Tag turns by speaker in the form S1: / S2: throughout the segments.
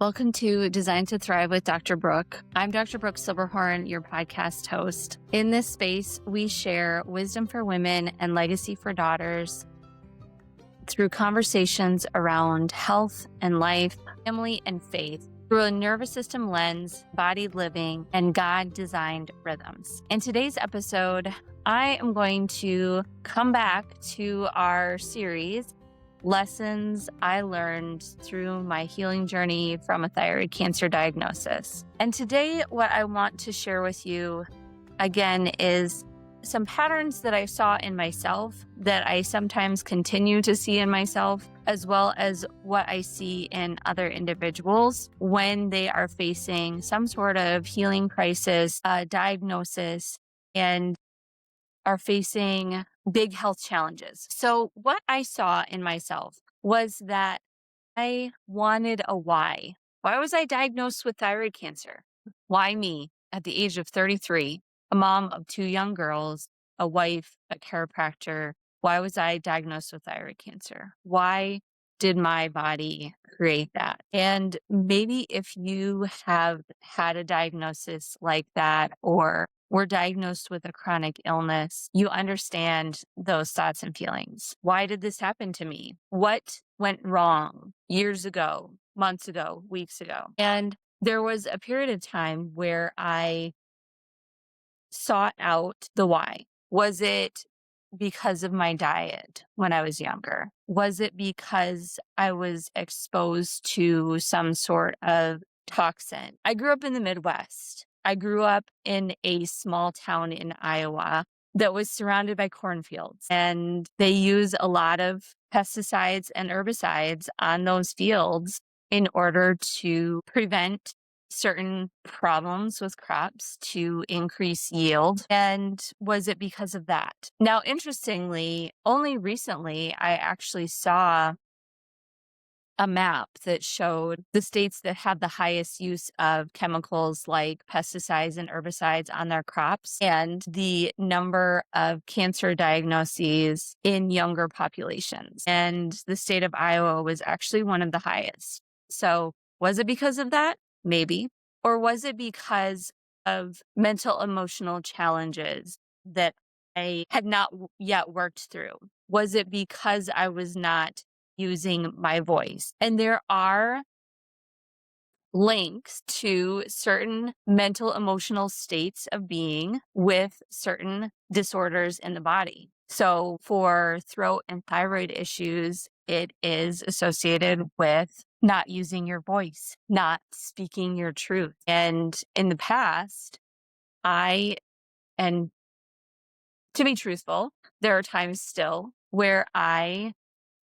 S1: Welcome to Design to Thrive with Dr. Brooke. I'm Dr. Brooke Silverhorn, your podcast host. In this space, we share wisdom for women and legacy for daughters through conversations around health and life, family and faith, through a nervous system lens, body living, and God-designed rhythms. In today's episode, I am going to come back to our series, Lessons I Learned Through My Healing Journey from a Thyroid Cancer Diagnosis. And today, what I want to share with you again is some patterns that I saw in myself that I sometimes continue to see in myself, as well as what I see in other individuals when they are facing some sort of healing crisis, diagnosis, and are facing big health challenges. So what I saw in myself was that I wanted a why. Why was I diagnosed with thyroid cancer? Why me at the age of 33, a mom of 2 young girls, a wife, a chiropractor? Why was I diagnosed with thyroid cancer? Why did my body create that? And maybe if you have had a diagnosis like that or were diagnosed with a chronic illness, you understand those thoughts and feelings. Why did this happen to me? What went wrong years ago, months ago, weeks ago? And there was a period of time where I sought out the why. Was it because of my diet when I was younger? Was it because I was exposed to some sort of toxin? I grew up in the Midwest. I grew up in a small town in Iowa that was surrounded by cornfields, and they use a lot of pesticides and herbicides on those fields in order to prevent certain problems with crops to increase yield. And was it because of that? Now, interestingly, only recently I actually saw a map that showed the states that had the highest use of chemicals like pesticides and herbicides on their crops and the number of cancer diagnoses in younger populations. And the state of Iowa was actually one of the highest. So was it because of that? Maybe. Or was it because of mental emotional challenges that I had not yet worked through? Was it because I was not using my voice? And there are links to certain mental emotional states of being with certain disorders in the body. So for throat and thyroid issues, it is associated with not using your voice, not speaking your truth. And in the past, and to be truthful, there are times still where I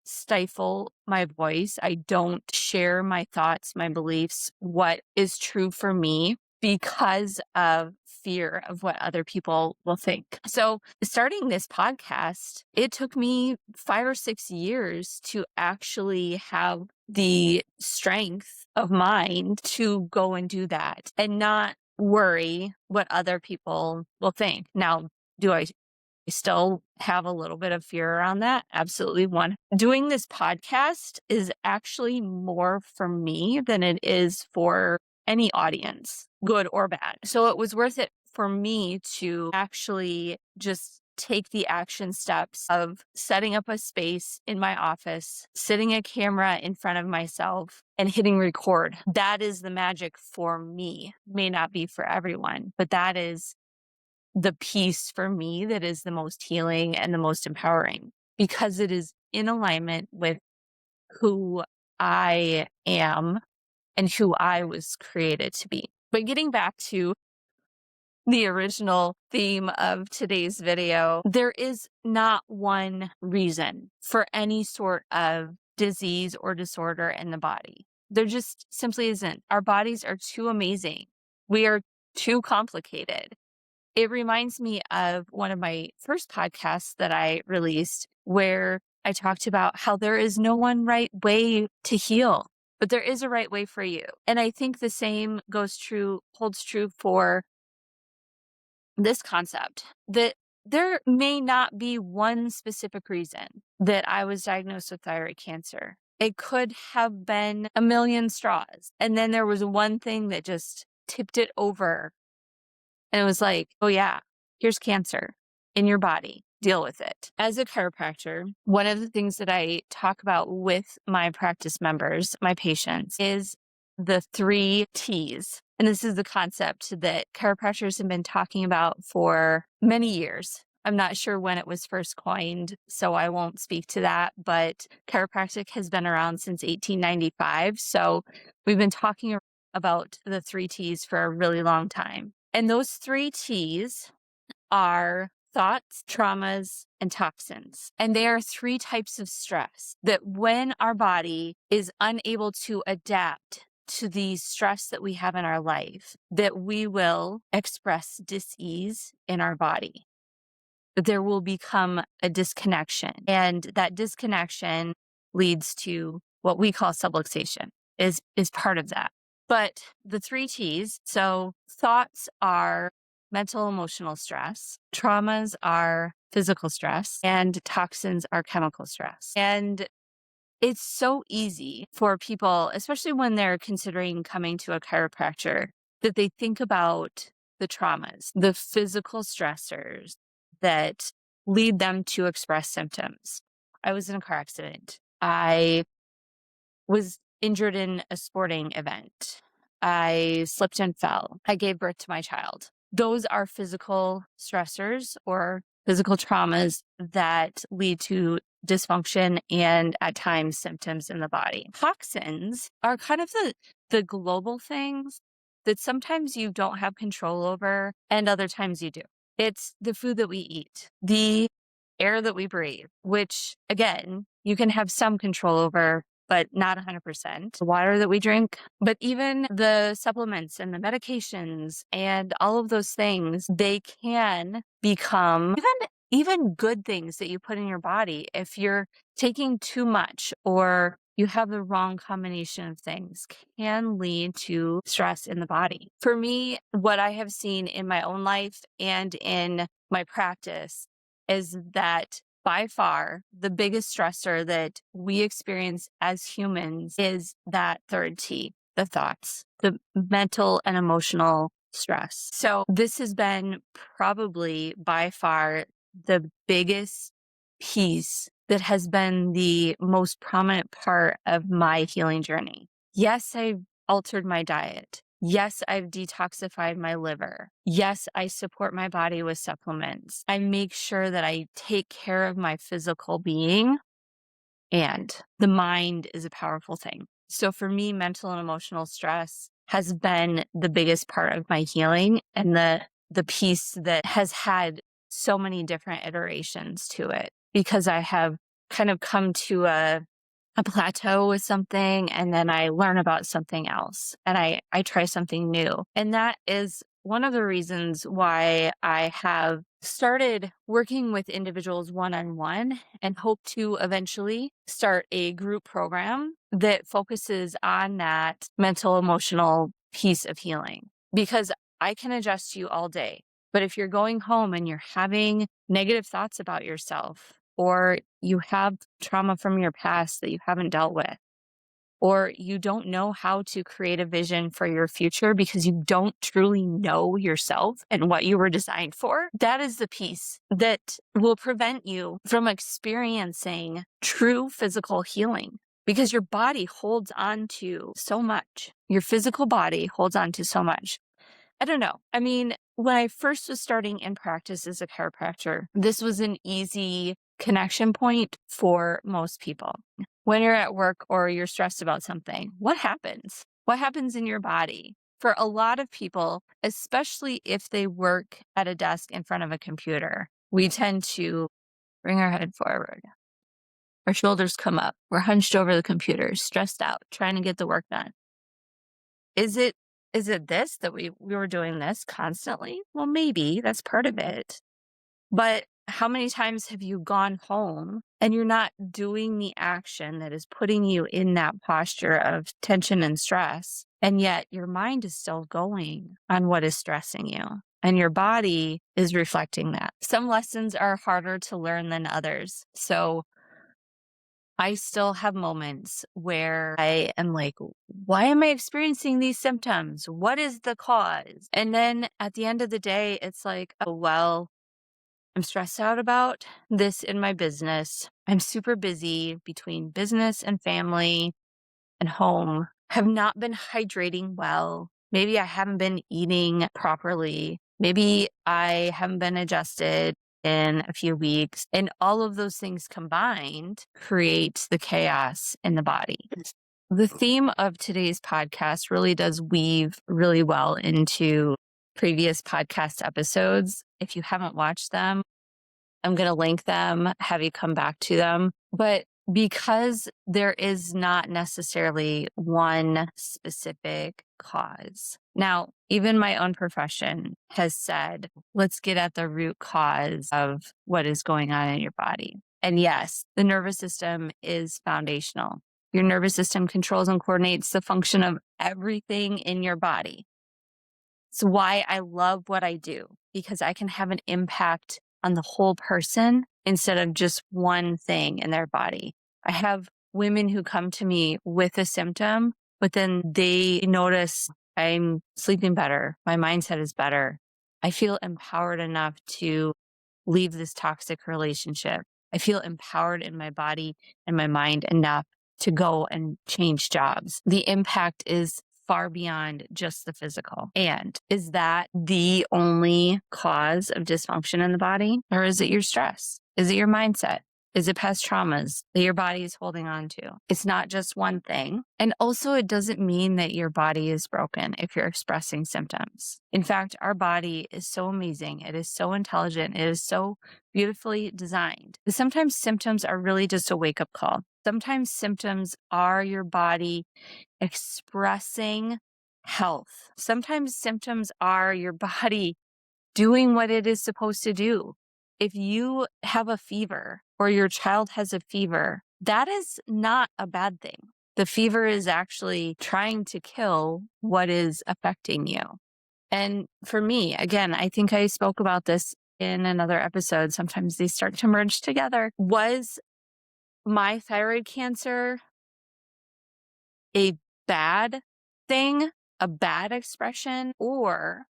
S1: stifle my voice. I don't share my thoughts, my beliefs, what is true for me because of fear of what other people will think. So starting this podcast, it took me 5 or 6 years to actually have the strength of mind to go and do that and not worry what other people will think. Now, do I still have a little bit of fear around that? Absolutely. Doing this podcast is actually more for me than it is for any audience, good or bad. So it was worth it for me to actually just take the action steps of setting up a space in my office, sitting a camera in front of myself and hitting record. That is the magic for me. May not be for everyone, but that is the piece for me that is the most healing and the most empowering because it is in alignment with who I am and who I was created to be. But getting back to the original theme of today's video, there is not one reason for any sort of disease or disorder in the body. There just simply isn't. Our bodies are too amazing. We are too complicated. It reminds me of one of my first podcasts that I released where I talked about how there is no one right way to heal, but there is a right way for you. And I think the same holds true for this concept that there may not be one specific reason that I was diagnosed with thyroid cancer. It could have been a million straws. And then there was one thing that just tipped it over. And it was like, oh yeah, here's cancer in your body. Deal with it. As a chiropractor, one of the things that I talk about with my practice members, my patients, is the 3 T's. And this is the concept that chiropractors have been talking about for many years. I'm not sure when it was first coined, so I won't speak to that, but chiropractic has been around since 1895. So we've been talking about the 3 T's for a really long time. And those 3 T's are thoughts, traumas, and toxins. And they are 3 types of stress that when our body is unable to adapt to the stress that we have in our life, that we will express dis-ease in our body. That there will become a disconnection. And that disconnection leads to what we call subluxation, is part of that. But the 3 T's, so thoughts are mental, emotional stress, traumas are physical stress, and toxins are chemical stress. And it's so easy for people, especially when they're considering coming to a chiropractor, that they think about the traumas, the physical stressors that lead them to express symptoms. I was in a car accident. I was injured in a sporting event. I slipped and fell. I gave birth to my child. Those are physical stressors or physical traumas that lead to dysfunction and at times symptoms in the body. Toxins are kind of the global things that sometimes you don't have control over and other times you do. It's the food that we eat, the air that we breathe, which again, you can have some control over, but not 100%. The water that we drink, but even the supplements and the medications and all of those things, they can become even good things that you put in your body. If you're taking too much or you have the wrong combination of things, can lead to stress in the body. For me, what I have seen in my own life and in my practice is that by far, the biggest stressor that we experience as humans is that 3rd T, the thoughts, the mental and emotional stress. So this has been probably by far the biggest piece that has been the most prominent part of my healing journey. Yes, I've altered my diet. Yes, I've detoxified my liver. Yes, I support my body with supplements. I make sure that I take care of my physical being, and the mind is a powerful thing. So for me, mental and emotional stress has been the biggest part of my healing and the piece that has had so many different iterations to it because I have kind of come to a plateau with something and then I learn about something else and I try something new. And that is one of the reasons why I have started working with individuals one-on-one and hope to eventually start a group program that focuses on that mental, emotional piece of healing. Because I can adjust you all day. But if you're going home and you're having negative thoughts about yourself, or you have trauma from your past that you haven't dealt with, or you don't know how to create a vision for your future because you don't truly know yourself and what you were designed for, that is the piece that will prevent you from experiencing true physical healing because your body holds on to so much. Your physical body holds on to so much. I don't know. I mean, when I first was starting in practice as a chiropractor, this was an easy connection point for most people. When you're at work or you're stressed about something, what happens? What happens in your body? For a lot of people, especially if they work at a desk in front of a computer, we tend to bring our head forward. Our shoulders come up. We're hunched over the computer, stressed out, trying to get the work done. Is it this that we were doing this constantly? Well, maybe that's part of it. But how many times have you gone home and you're not doing the action that is putting you in that posture of tension and stress, and yet your mind is still going on what is stressing you? And your body is reflecting that. Some lessons are harder to learn than others. So I still have moments where I am like, why am I experiencing these symptoms? What is the cause? And then at the end of the day, it's like, oh, well, I'm stressed out about this in my business. I'm super busy between business and family and home. Have not been hydrating well. Maybe I haven't been eating properly. Maybe I haven't been adjusted in a few weeks. And all of those things combined create the chaos in the body. The theme of today's podcast really does weave really well into previous podcast episodes. If you haven't watched them, I'm going to link them, have you come back to them. But because there is not necessarily one specific cause. Now, even my own profession has said, let's get at the root cause of what is going on in your body. And yes, the nervous system is foundational. Your nervous system controls and coordinates the function of everything in your body. It's why I love what I do, because I can have an impact on the whole person instead of just one thing in their body. I have women who come to me with a symptom, but then they notice I'm sleeping better. My mindset is better. I feel empowered enough to leave this toxic relationship. I feel empowered in my body and my mind enough to go and change jobs. The impact is far beyond just the physical. And is that the only cause of dysfunction in the body? Or is it your stress? Is it your mindset? Is it past traumas that your body is holding on to? It's not just one thing. And also, it doesn't mean that your body is broken if you're expressing symptoms. In fact, our body is so amazing. It is so intelligent. It is so beautifully designed. Sometimes symptoms are really just a wake-up call. Sometimes symptoms are your body expressing health. Sometimes symptoms are your body doing what it is supposed to do. If you have a fever or your child has a fever, that is not a bad thing. The fever is actually trying to kill what is affecting you. And for me, again, I think I spoke about this in another episode. Sometimes these start to merge together. Was my thyroid cancer a bad thing, a bad expression, or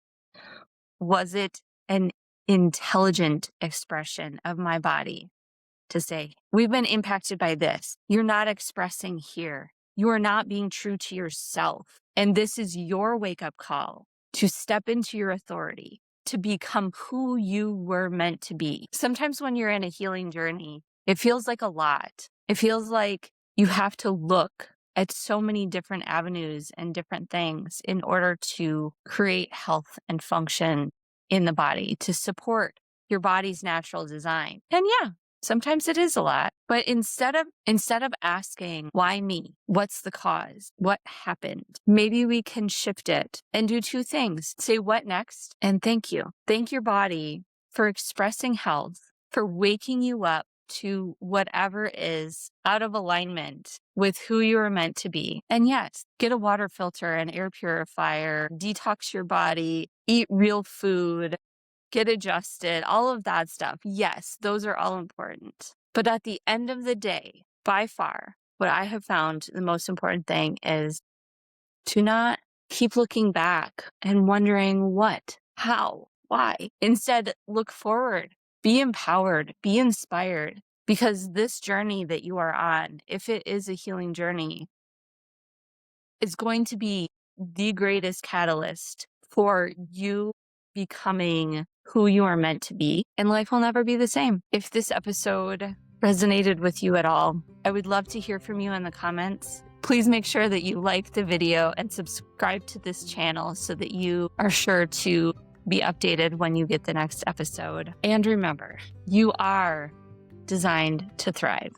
S1: was it an intelligent expression of my body to say, we've been impacted by this. You're not expressing here. You are not being true to yourself. And this is your wake-up call to step into your authority, to become who you were meant to be. Sometimes when you're in a healing journey, it feels like a lot. It feels like you have to look at so many different avenues and different things in order to create health and function in the body, to support your body's natural design. And yeah, sometimes it is a lot, but instead of asking, why me? What's the cause? What happened? Maybe we can shift it and do two things. Say what next and thank you. Thank your body for expressing health, for waking you up to whatever is out of alignment with who you are meant to be. And yes, get a water filter, an air purifier, detox your body, eat real food, get adjusted, all of that stuff. Yes, those are all important. But at the end of the day, by far, what I have found the most important thing is to not keep looking back and wondering what, how, why. Instead, look forward, be empowered, be inspired, because this journey that you are on, if it is a healing journey, is going to be the greatest catalyst for you becoming who you are meant to be, and life will never be the same. If this episode resonated with you at all, I would love to hear from you in the comments. Please make sure that you like the video and subscribe to this channel so that you are sure to be updated when you get the next episode. And remember, you are designed to thrive.